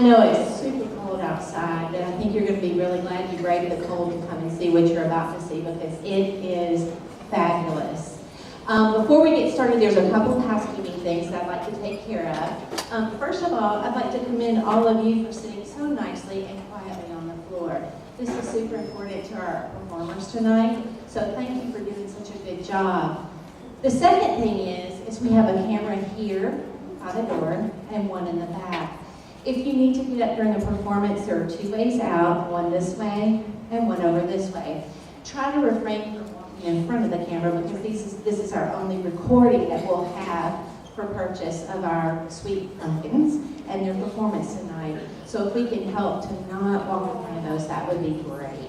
know it's super cold outside, but I think you're going to be really glad you braved the cold to come and see what you're about to see because it is fabulous. Before we get started, there's a couple of housekeeping things that I'd like to take care of. First of all, I'd like to commend all of you for sitting so nicely and quietly on the floor. This is super important to our performers tonight, so thank you for doing such a good job. The second thing is we have a camera here by the door and one in the back. If you need to get up during the performance, there are two ways out, one this way and one over this way. Try to refrain from walking in front of the camera because this is our only recording that we'll have for purchase of our sweet pumpkins and their performance tonight. So if we can help to not walk in front of those, that would be great.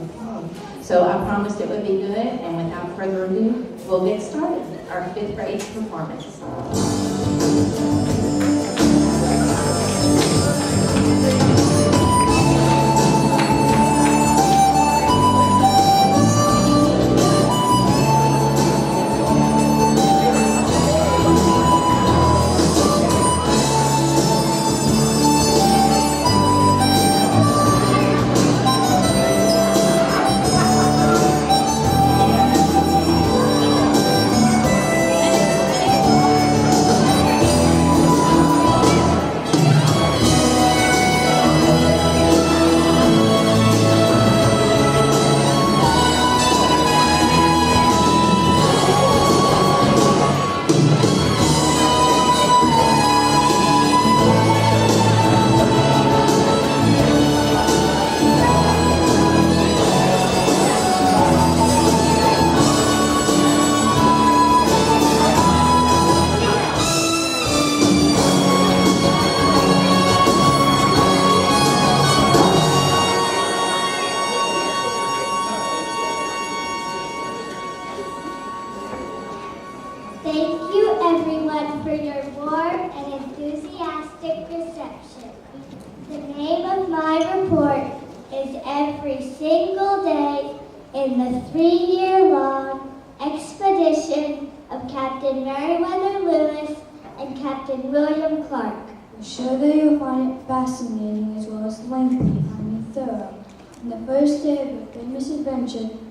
Okay. So I promised it would be good, and without further ado, we'll get started. Our 5th grade performance.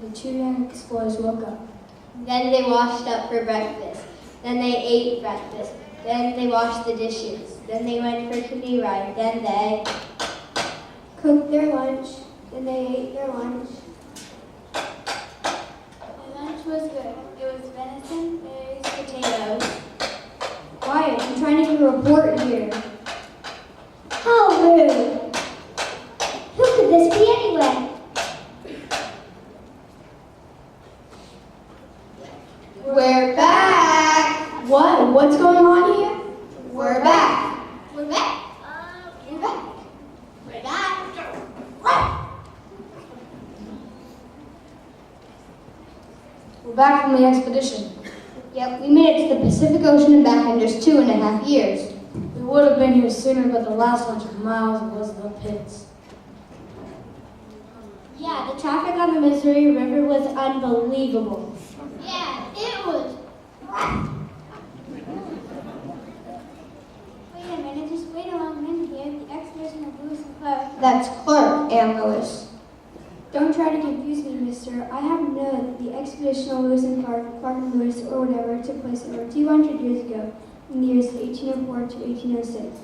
The two young explorers woke up. Then they washed up for breakfast. Then they ate breakfast. Then they washed the dishes. Then they went for canoe ride. Then they cooked their lunch. Then they ate their lunch. The lunch was good. It was venison, berries, potatoes. Quiet, I'm trying to do a report here. How rude! Who could this be anyway? We're back! What? What's going on here? We're back! We're back! We're back! We're back! We're back from the expedition. Yep, we made it to the Pacific Ocean and back in just 2.5 years. We would have been here sooner, but the last 100 miles was the pits. Yeah, the traffic on the Missouri River was unbelievable. Yeah, it was rough. Wait a minute, just wait a minute here. The expedition of Lewis and Clark. That's Clark and Lewis. Don't try to confuse me, mister. I have known that the expedition of Lewis and Clark, Clark and Lewis, or whatever, took place over 200 years ago, in the years 1804 to 1806.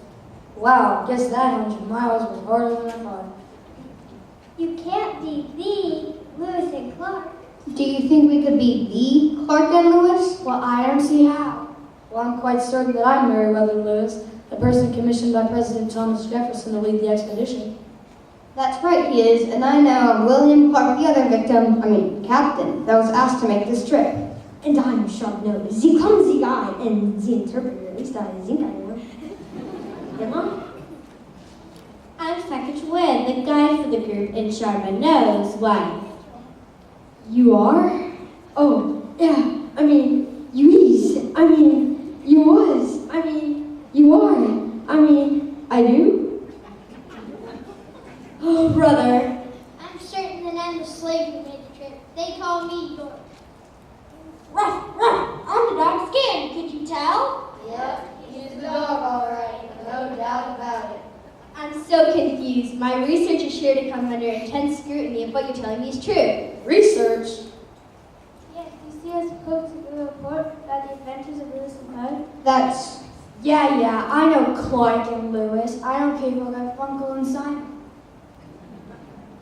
Wow, guess that 100 miles was harder than I thought. You can't be the Lewis and Clark. Do you think we could be the Clark and Lewis? Well, I don't see how. Well, I'm quite certain that I'm Meriwether Lewis, the person commissioned by President Thomas Jefferson to lead the expedition. That's right, he is, and I know William Clark, the other captain, that was asked to make this trip. And I'm Sharp-Nose, the clumsy guy, and the interpreter, at least I think I know. Am I? I'm Package Wynn, the guide for the group and Sharp-Nose's wife. You are? Oh, yeah, I mean, you is. I mean, you was. I mean, you are. I mean, I do. Oh, brother. I'm certain that I'm the slave who made the trip. They call me York. Ruff, ruff, I'm the dog's skin, could you tell? Yep, he's the dog, all right. so confused. My research is sure to come under intense scrutiny if what you're telling me is true. Research? Yes, you see us supposed to do a report about the adventures of Lewis and Clark? Yeah, I know Clark and Lewis. I know people like Funkel and Simon.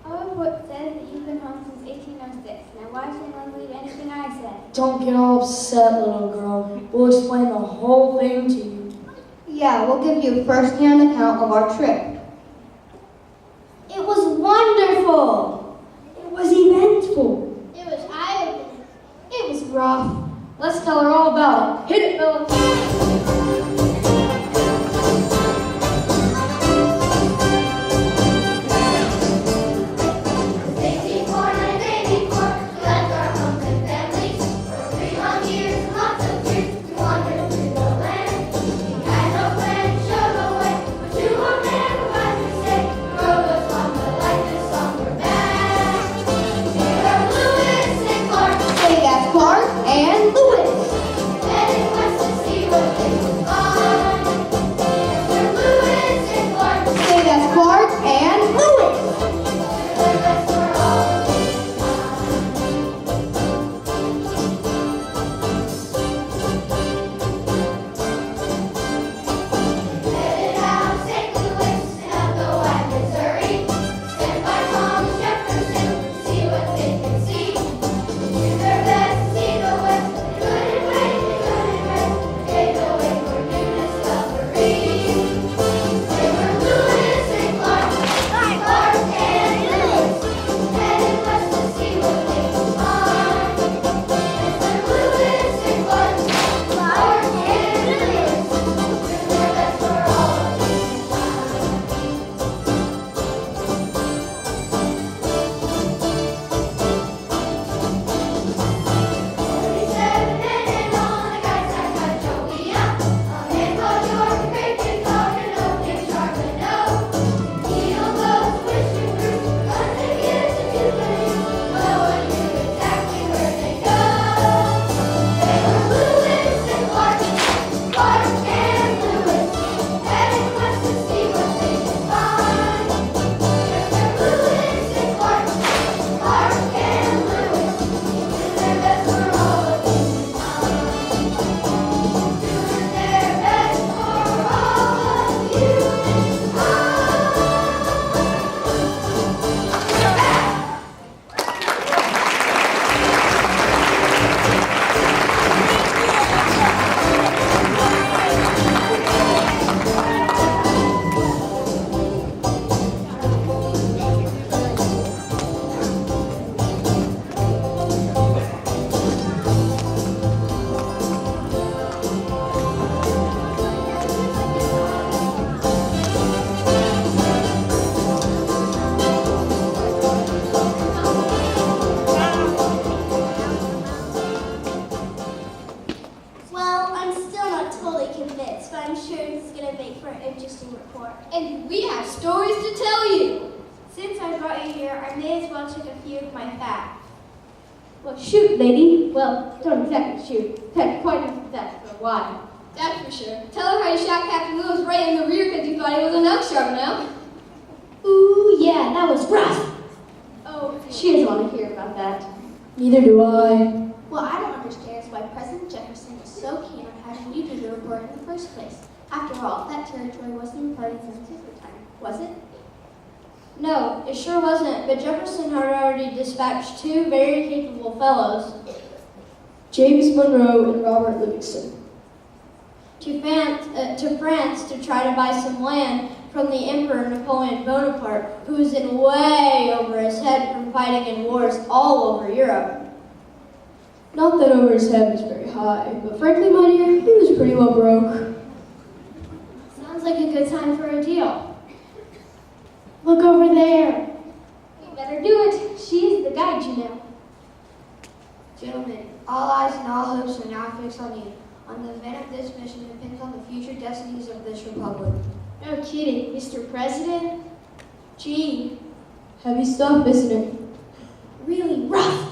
Our report says that you've been home since 1806. Now why should anyone believe anything I said? Don't get all upset, little girl. We'll explain the whole thing to you. Yeah, we'll give you a first-hand account of our trip. It was wonderful. It was eventful. It was eye-opening. It was rough. Let's tell her all about it. Hit it, Phillips. Clark and Lewis. Heading west to see what they can find. Mr. Lewis and Clark. Say that's Clark and Lewis. The rest were all headed out of St. Louis and out the wide Missouri. Sent by Thomas Jefferson to see what they can see. Do their best to see the West. They couldn't rest. They go away for new discoveries. They were Lewis and Clark. Clark and Lewis. Headed west to see what they can find. Mr. Lewis and Clark. Clark and Lewis. Do their best for all of and on the guys that got Jovia. A man called George, a great big dog, and no named Charbonneau. He'll go swishing through, guns and gears and jubilees. No one knew exactly where they go. They were Lewis and Clark, Clark and Lewis, heading west to see what they could find. Mr. Lewis and Clark, Clark and Lewis, did their best for all of you. Doing their best for all of you. Well, I'm still not totally convinced, but I'm sure this is going to make for an interesting report. And we have stories to tell you. Since I brought you here, I may as well check a few of my facts. Well, shoot, lady. Well, don't exactly shoot. Had quite enough of that for a while. That's for sure. Tell her how you shot Captain Lewis right in the rear because you thought he was an elk Charbonneau. Ooh, yeah, that was rough. Oh, she doesn't want to hear about that. Neither do I. Well, I don't understand why President Jefferson was so keen on having you do the report in the first place. After all, that territory wasn't even part of the census at the time, was it? No, it sure wasn't, but Jefferson had already dispatched two very capable fellows James Monroe and Robert Livingston. to France to try to buy some land from the Emperor Napoleon Bonaparte, who was in way over his head from fighting in wars all over Europe. Not that over his head was very high, but frankly, my dear, he was pretty well broke. Sounds like a good time for a deal. Look over there. We better do it. She is the guide, you know. Gentlemen, all eyes and all hopes are now fixed on you. On the event of this mission depends on the future destinies of this republic. No kidding, Mr. President. Gee, Heavy stuff, isn't it? really rough.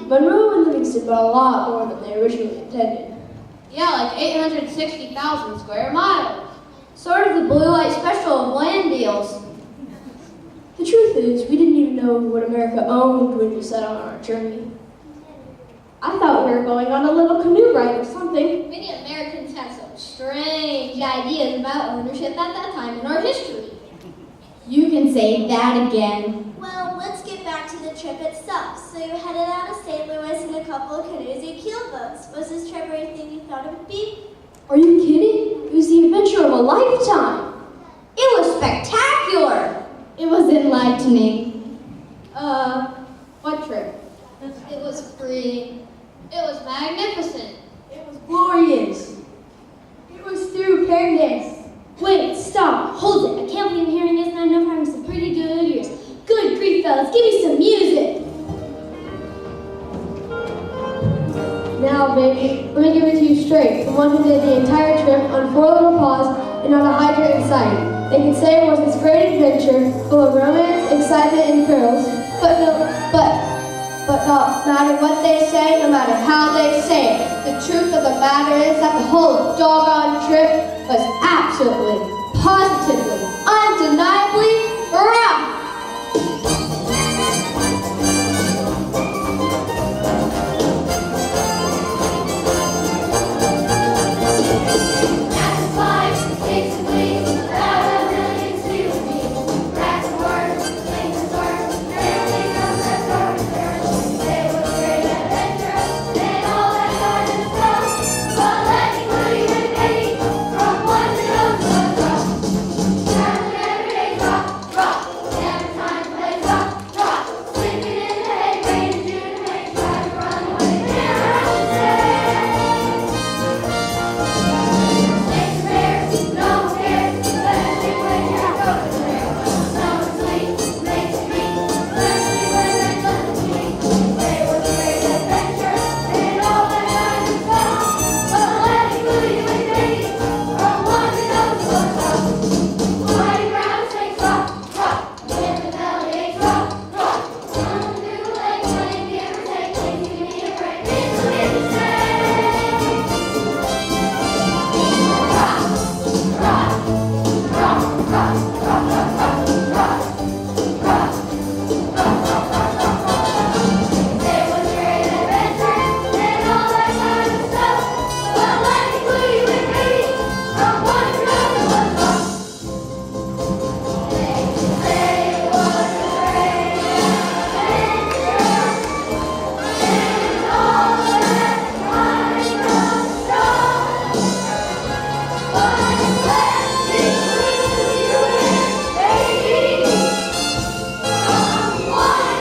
Monroe and Livingston, but a lot more than they originally intended. Yeah, like 860,000 square miles. Sort of the blue light special of land deals. The truth is, we didn't even know what America owned when we set on our journey. I thought we were going on a little canoe ride or something. Many Americans have some strange ideas about ownership at that time in our history. You can say that again. Well, let's get back to the trip itself. So you headed out of St. Louis in a couple of canoes and keelboats. Was this trip everything you thought it would be? Are you kidding? It was the adventure of a lifetime. It was spectacular! It was enlightening. What trip? It was free. It was magnificent. It was glorious. It was stupendous. Wait, stop. Hold it. I can't believe I'm hearing this and I know I'm having some pretty good ears. Good grief, fellas. Give me some music. Now, baby, let me give it to you straight. The one who did the entire trip on 4 little paws and not a hydrant in sight. They can say it was this great adventure, full of romance, excitement, and thrills. But no matter what they say, no matter how they say it, the truth of the matter is that the whole doggone trip was absolutely, positively, undeniably rough. That's 5, 6 weeks, without a million to me. Rats and worms, things and storms, everything else that's stormy. They were great adventure, and all that sort of stuff. But let me clue you in, baby, from one to those was rough. Traveling every day, rock, rock. Never time to play rock, rock. Sleeping in the hay, rain and June and May, trying to run away. Never have to say. Snakes and bears, no one cares, especially when you're going there. Snow and sleet, makes you mean, especially when there's nothing to eat. They were great adventure, and all that kind of stuff. But let me clue you in, baby, from one to those was rough. Mighty ground snakes, rock, rock. With the belly aches, rock, rock. Run through the lake, playing give or take, things you need a break. It's a bit to say. They was great adventure and all that kind of stuff. But let me clue you in, baby, from one to another was rough. They say it was a great adventure and all that kind of stuff. But let me clue you in, baby, from one who knows it was rough.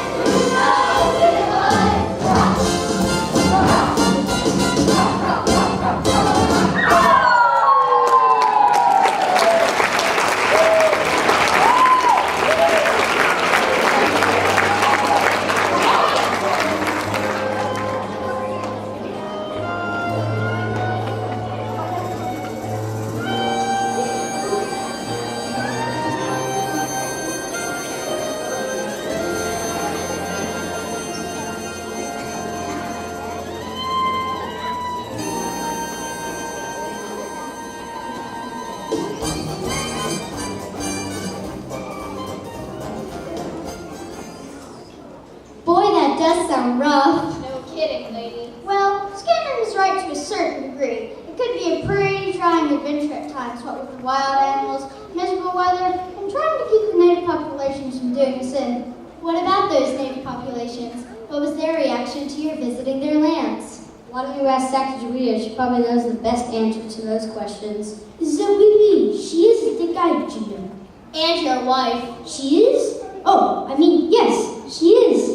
Boy, that does sound rough. No kidding, lady. Well, Scanner is right to a certain degree. It could be a pretty trying adventure at times, what with the wild animals, miserable weather, and trying to keep the native populations from doing us in. What about those native populations? What was their reaction to your visiting their lands? Why don't you ask Sacagawea? She probably knows the best answer to those questions. Zoe, she is the guide, Gina. And your wife. She is? Oh, I mean, yes, she is.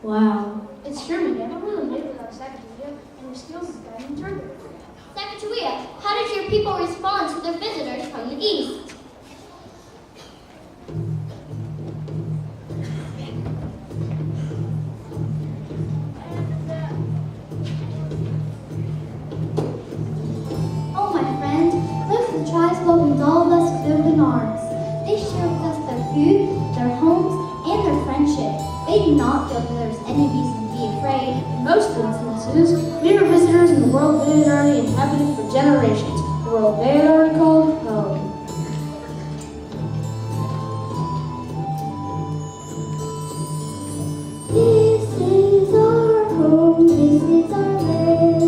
Wow. It's true, we never really lived without Sacagawea, and her skills as guide and interpreter. Sacagawea, how did your people respond to the visitors from the east? Oh, my friend, those tribes welcomed all of us with open arms. They shared with us their food, their homes, and their friendship. They did not feel that there was any reason to be way, in most instances, we were visitors in the world they had already inhabited for generations, the world they had already called home. This is our home, this is our land.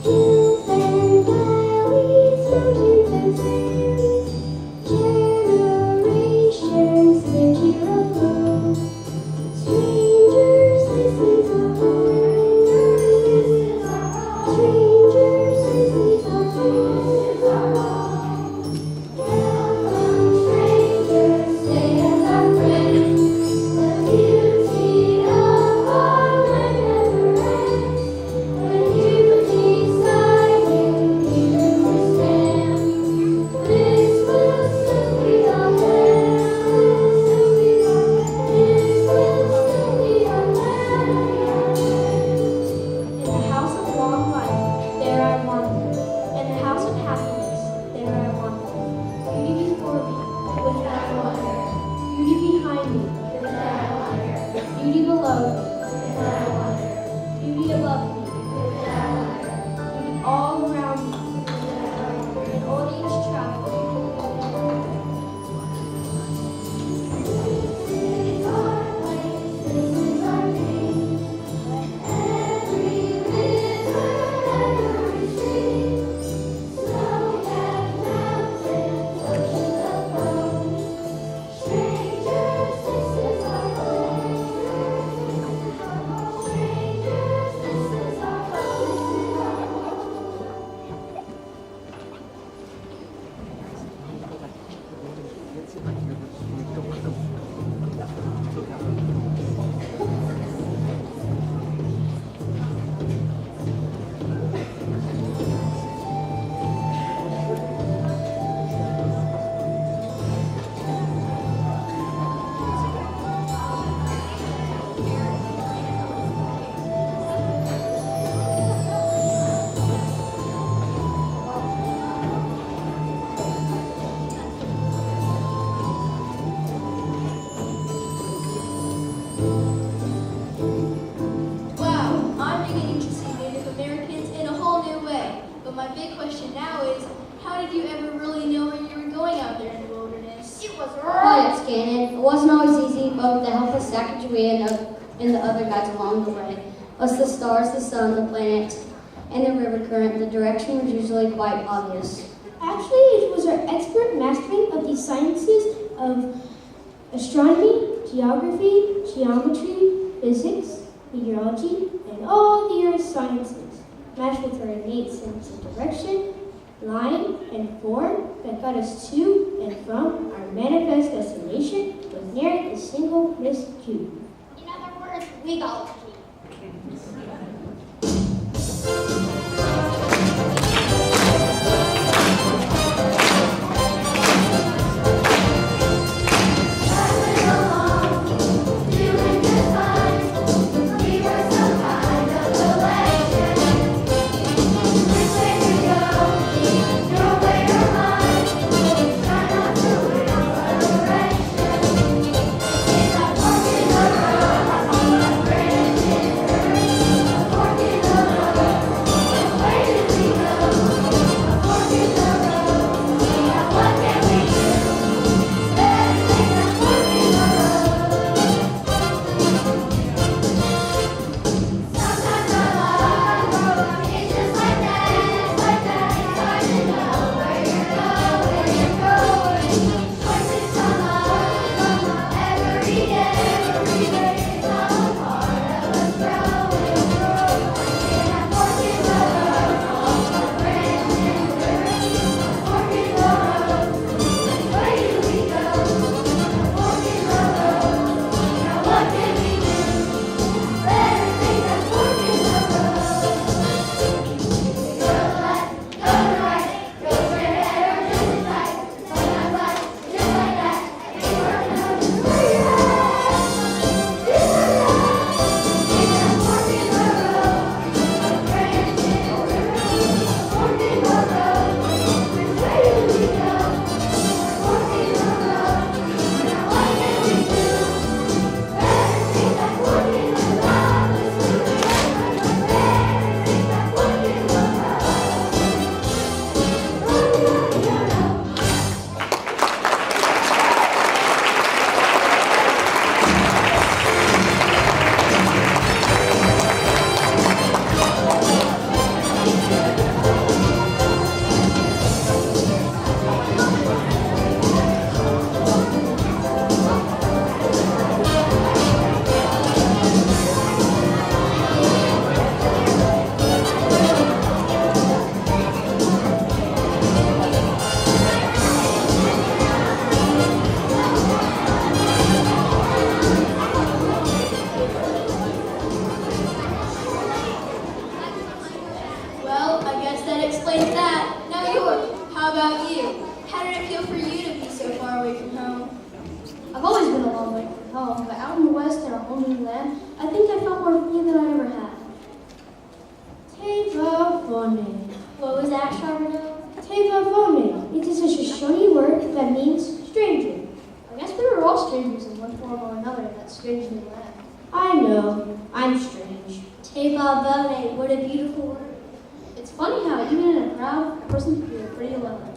Hills and valleys, mountains and sands. Generations lived here alone. Strangers, this is our home. This is our home. Strangers, this is our home. This is our home. Welcome, strangers, stay as our friends. The beauty of our land never ends. When you decide you understand, this will soon be our land. This will soon be our land. In the house of long life, there I wander. In the house of happiness, there I wander. Beauty before me, with that I wander. Beauty behind me, with that I wander. Beauty below me, with that I wander. Beauty above me, with that I wander. Beauty all around me, with that I wander. In old age travel. This is our place, this is our name. Every river, every stream, snow-capped mountains, oceans of foam. Strangers, this is our home. Strangers, this is our home. Wow, I'm beginning to see Native Americans in a whole new way. But my big question now is, how did you ever really know where you were going out there in the wilderness? It was Hi, it's Gannon. It wasn't always easy, but with the help of Sacagawea and the other guides along the way, plus the stars, the sun, the planets, and the river current, the direction was usually quite obvious. Actually, it was our expert mastering of the sciences of astronomy, geography, geometry, physics, meteorology, and all the earth sciences, matched with our innate sense of direction, line, and form that got us to and from our manifest destination with near a single missed cue. In other words, we got lucky. Traveling along, doing just fine. We were some kind of collection. Which way to go? Your way or mine? Try not to lose our direction. In that fork in the road, I see a friend. whole new land, I think I felt more free than I ever had. Tevaphone. What was that, Charbonneau? Tevaphone. It is a Shoshone word that means stranger. I guess we were all strangers in one form or another in that strange new land. I know. I'm strange. Tevaphone, what a beautiful word. It's funny how even in a crowd, a person can feel pretty alone.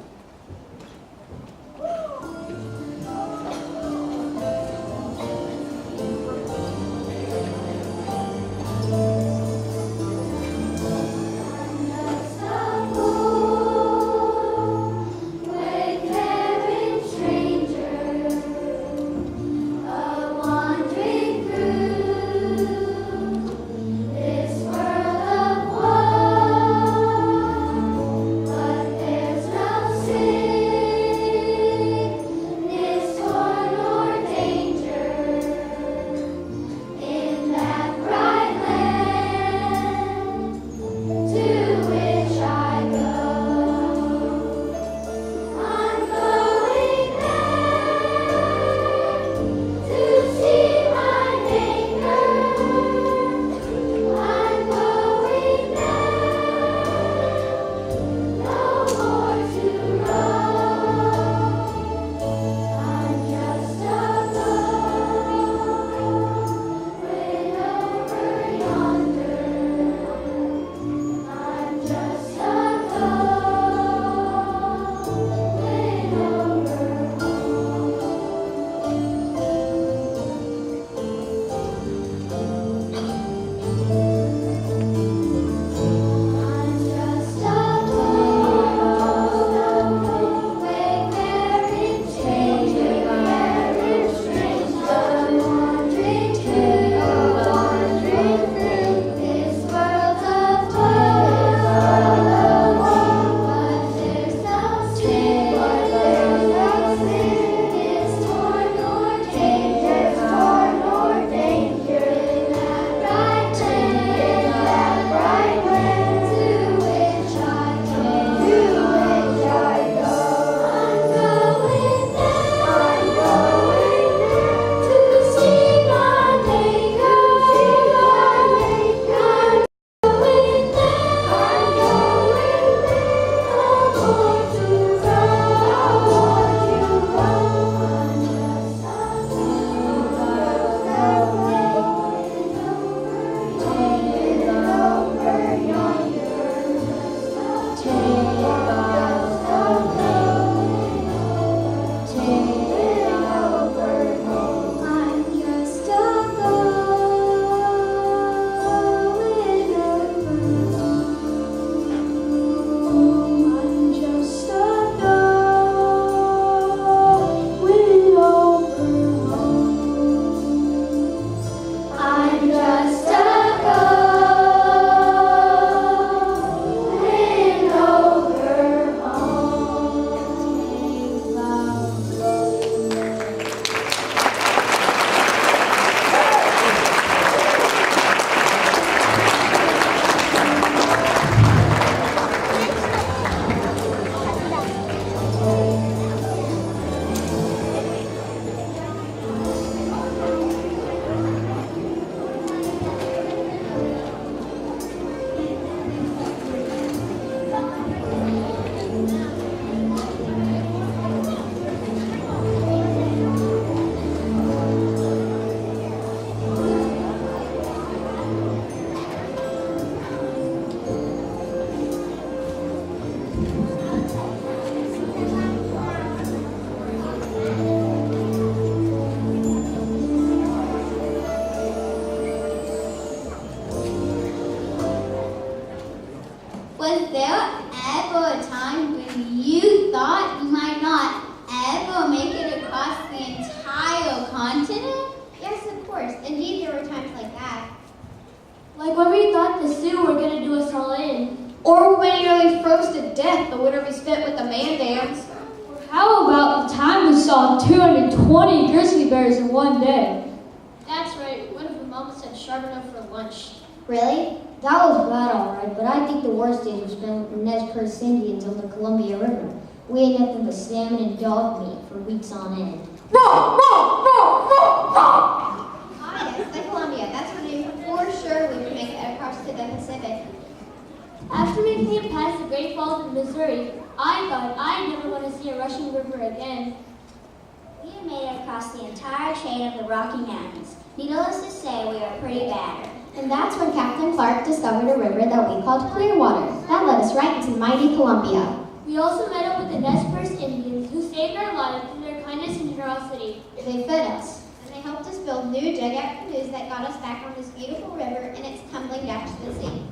Was there ever a time when you thought you might not ever make it across the entire continent? Yes, of course. Indeed, there were times like that. Like when we thought the Sioux were going to do us all in. Or when we nearly froze to death the winter we spent with the man dams. How about the time we saw 220 grizzly bears in one day? That's right, one of them almost had Charbonneau for lunch. Really? That was bad, all right, but I think the worst days were spent with the Nez Perce Indians on the Columbia River. We ate nothing but salmon and dog meat for weeks on end. Ah, yes, the Columbia. That's when we for sure we would make it across to the Pacific. After making it past the Great Falls of Missouri, I thought I'd never want to see a rushing river again. We have made it across the entire chain of the Rocky Mountains. Needless to say, we are pretty battered. And that's when Captain Clark discovered a river that we called Clearwater. That led us right into mighty Columbia. We also met up with the Nez Perce Indians who saved our lives through their kindness and generosity. They fed us. And they helped us build new dugout canoes that got us back on this beautiful river and it's tumbling down to the sea.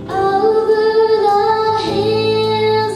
Over the hills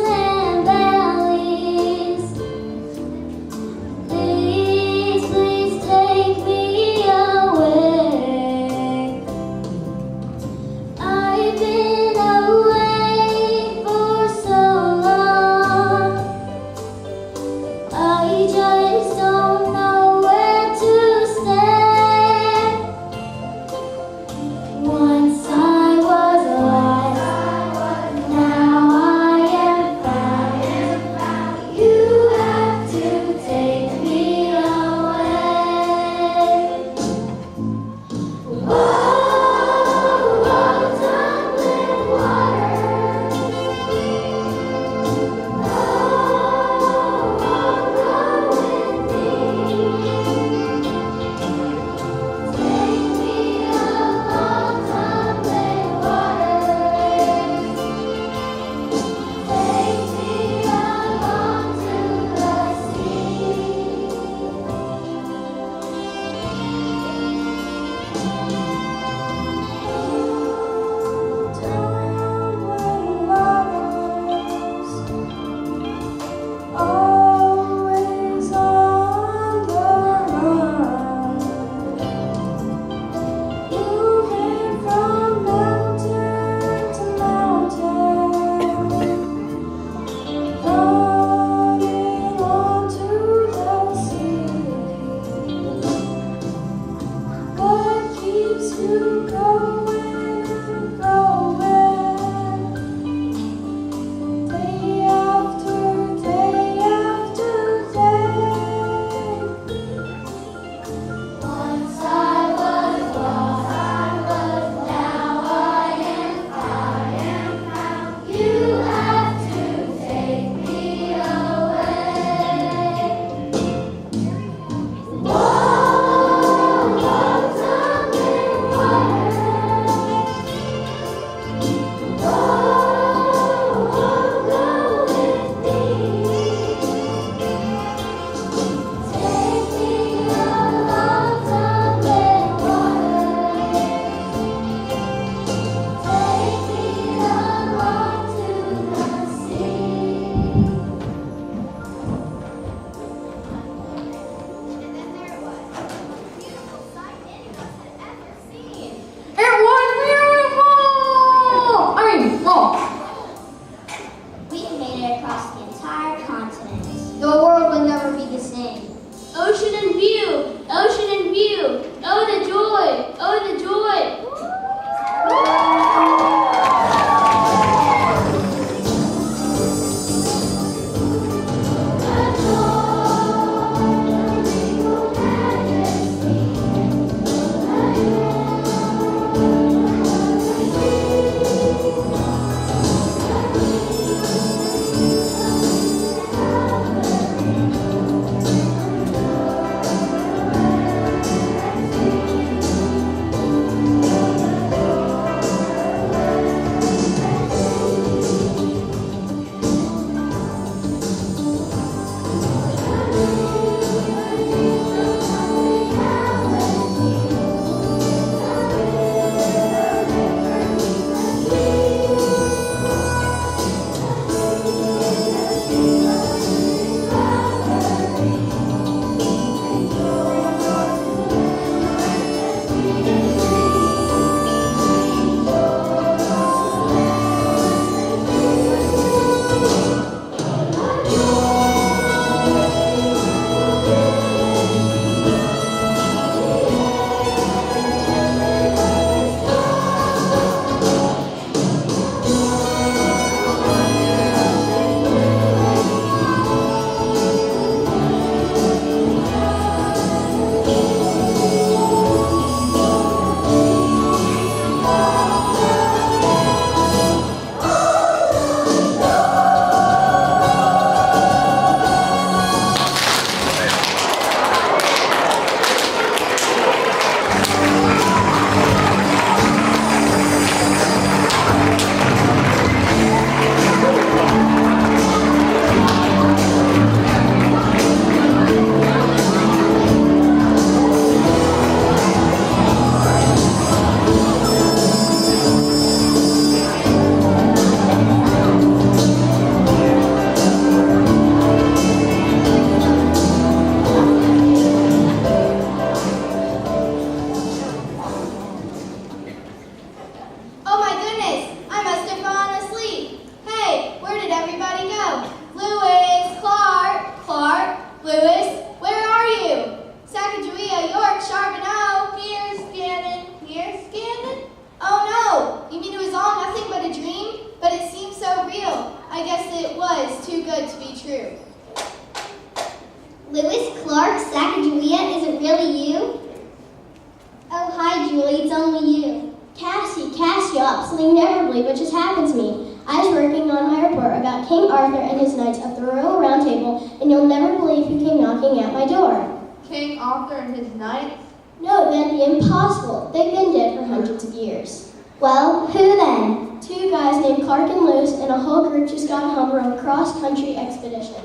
honestly never believe what just happened to me. I was working on my report about King Arthur and his knights of the Royal Round Table, and you'll never believe who came knocking at my door. King Arthur and his knights? No, that'd be impossible. They've been dead for hundreds of years. Well, who then? Two guys named Clark and Lewis and a whole group just got home from a cross-country expedition.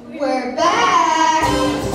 We're back!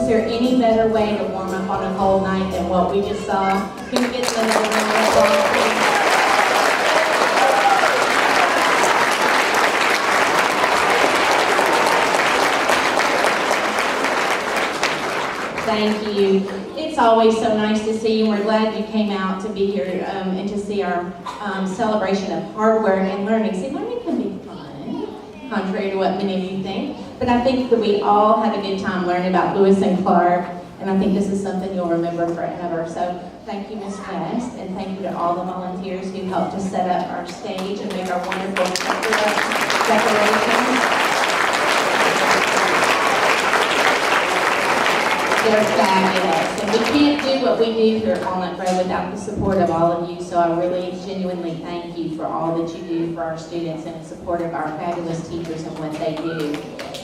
Is there any better way to warm up on a cold night than what we just saw? Can we get another round of applause, please? Thank you. It's always so nice to see you. We're glad you came out to be here and to see our celebration of hard work and learning. See, learning can be fun, contrary to what many of you think. But I think that we all had a good time learning about Lewis and Clark, and I think this is something you'll remember forever. So thank you, Ms. West, and thank you to all the volunteers who helped to set up our stage and make our wonderful decorations. They're fabulous, and we can't do what we do here at Walnut Grove without the support of all of you, so I really genuinely thank you for all that you do for our students and in support of our fabulous teachers and what they do.